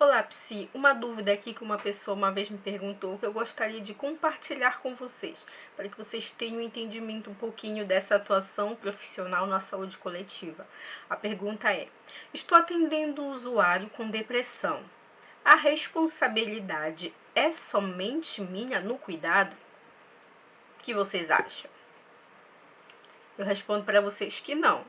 Olá, Psi. Uma dúvida aqui que uma pessoa uma vez me perguntou que eu gostaria de compartilhar com vocês, para que vocês tenham um entendimento um pouquinho dessa atuação profissional na saúde coletiva. A pergunta é: estou atendendo um usuário com depressão. A responsabilidade é somente minha no cuidado? O que vocês acham? Eu respondo para vocês que não.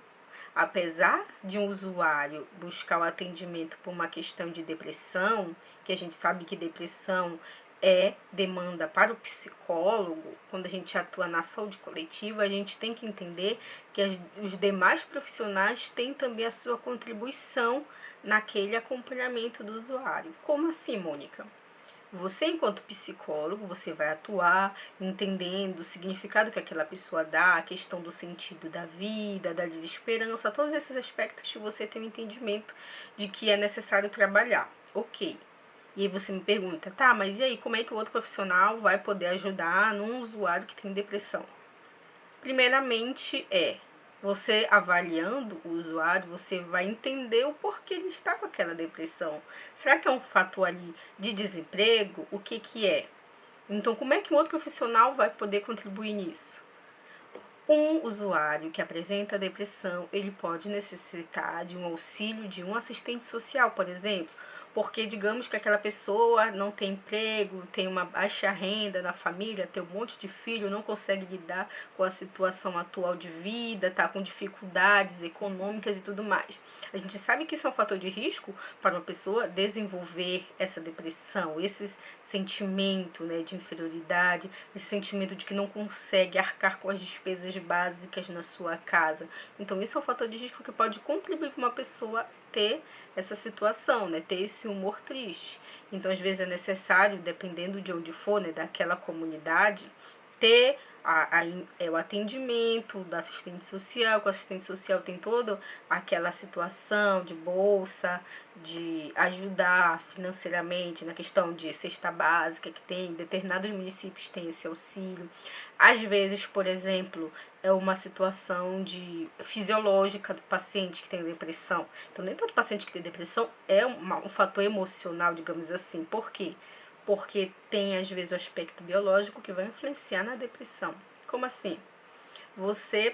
Apesar de um usuário buscar o atendimento por uma questão de depressão, que a gente sabe que depressão é demanda para o psicólogo, quando a gente atua na saúde coletiva, a gente tem que entender que os demais profissionais têm também a sua contribuição naquele acompanhamento do usuário. Como assim, Mônica? Você, enquanto psicólogo, você vai atuar entendendo o significado que aquela pessoa dá, a questão do sentido da vida, da desesperança, todos esses aspectos que você tem um entendimento de que é necessário trabalhar. Ok. E aí você me pergunta, tá, mas e aí, como é que o outro profissional vai poder ajudar num usuário que tem depressão? Primeiramente você avaliando o usuário, você vai entender o porquê ele está com aquela depressão. Será que é um fator ali de desemprego? O que que é? Então, como é que um outro profissional vai poder contribuir nisso? Um usuário que apresenta depressão, ele pode necessitar de um auxílio de um assistente social, por exemplo, porque digamos que aquela pessoa não tem emprego, tem uma baixa renda na família, tem um monte de filho, não consegue lidar com a situação atual de vida, está com dificuldades econômicas e tudo mais. A gente sabe que isso é um fator de risco para uma pessoa desenvolver essa depressão, esse sentimento, né, de inferioridade, esse sentimento de que não consegue arcar com as despesas básicas na sua casa. Então isso é um fator de risco que pode contribuir para uma pessoa ter essa situação, né, ter esse humor triste. Então às vezes é necessário, dependendo de onde for, né, daquela comunidade, ter o atendimento da assistente social, que o assistente social tem toda aquela situação de bolsa, de ajudar financeiramente na questão de cesta básica, que tem, determinados municípios têm esse auxílio. Às vezes, por exemplo, é uma situação de fisiológica do paciente que tem depressão. Então, nem todo paciente que tem depressão é um fator emocional, digamos assim. Por quê? Porque tem, às vezes, o aspecto biológico que vai influenciar na depressão. Como assim? Você,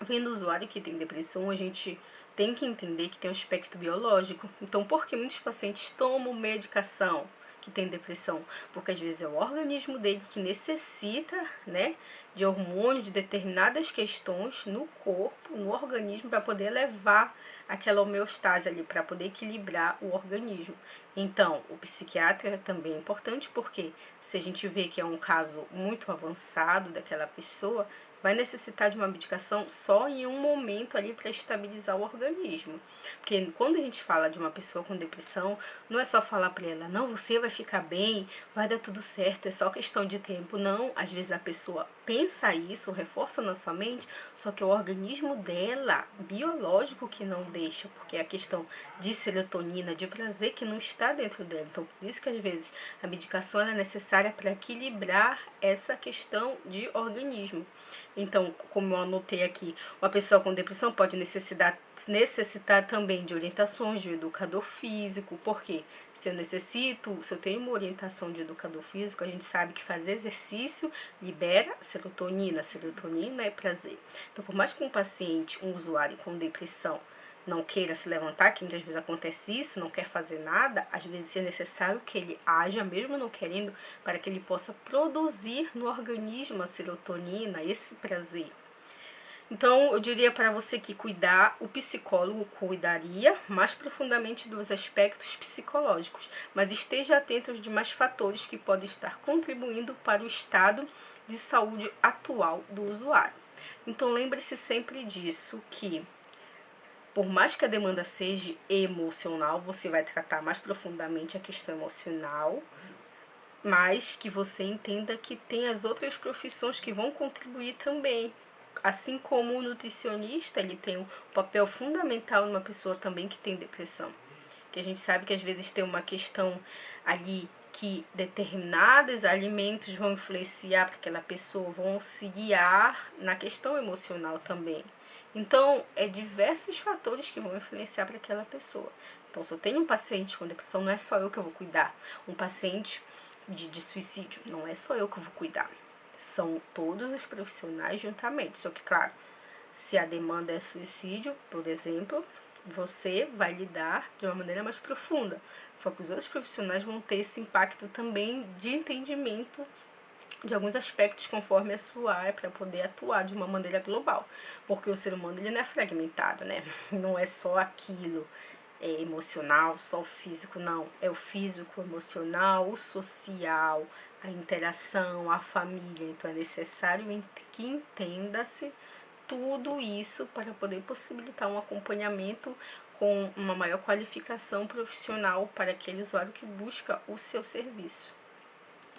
vendo o usuário que tem depressão, a gente tem que entender que tem um aspecto biológico. Então, por que muitos pacientes tomam medicação que tem depressão? Porque às vezes é o organismo dele que necessita, né, de hormônios, de determinadas questões no corpo, no organismo, para poder levar aquela homeostase ali, para poder equilibrar o organismo. Então, o psiquiatra também é importante, porque se a gente vê que é um caso muito avançado daquela pessoa, vai necessitar de uma medicação só em um momento ali para estabilizar o organismo. Porque quando a gente fala de uma pessoa com depressão, não é só falar para ela, não, você vai ficar bem, vai dar tudo certo, é só questão de tempo. Não, às vezes a pessoa pensa isso, reforça na sua mente, só que é o organismo dela, biológico, que não deixa, porque é a questão de serotonina, de prazer que não está dentro dela. Então, por isso que às vezes a medicação é necessária para equilibrar essa questão de organismo. Então, como eu anotei aqui, uma pessoa com depressão pode necessitar também de orientações de um educador físico, porque se eu tenho uma orientação de educador físico, a gente sabe que fazer exercício libera serotonina, serotonina é prazer. Então, por mais que um paciente, um usuário com depressão, não queira se levantar, que muitas vezes acontece isso, não quer fazer nada, às vezes é necessário que ele haja, mesmo não querendo, para que ele possa produzir no organismo a serotonina, esse prazer. Então, eu diria para você que o psicólogo cuidaria mais profundamente dos aspectos psicológicos, mas esteja atento aos demais fatores que podem estar contribuindo para o estado de saúde atual do usuário. Então, lembre-se sempre disso, que por mais que a demanda seja emocional, você vai tratar mais profundamente a questão emocional, mas que você entenda que tem as outras profissões que vão contribuir também. Assim como o nutricionista, ele tem um papel fundamental numa pessoa também que tem depressão. Que a gente sabe que às vezes tem uma questão ali que determinados alimentos vão influenciar para aquela pessoa, vão auxiliar na questão emocional também. Então, é diversos fatores que vão influenciar para aquela pessoa. Então, se eu tenho um paciente com depressão, não é só eu que eu vou cuidar. Um paciente de suicídio, não é só eu que eu vou cuidar. São todos os profissionais juntamente. Só que, claro, se a demanda é suicídio, por exemplo, você vai lidar de uma maneira mais profunda. Só que os outros profissionais vão ter esse impacto também de entendimento de alguns aspectos conforme a sua área para poder atuar de uma maneira global. Porque o ser humano ele não é fragmentado, né? Não é só aquilo emocional, só o físico, não. É o físico, o emocional, o social, a interação, a família. Então é necessário que entenda-se tudo isso para poder possibilitar um acompanhamento com uma maior qualificação profissional para aquele usuário que busca o seu serviço.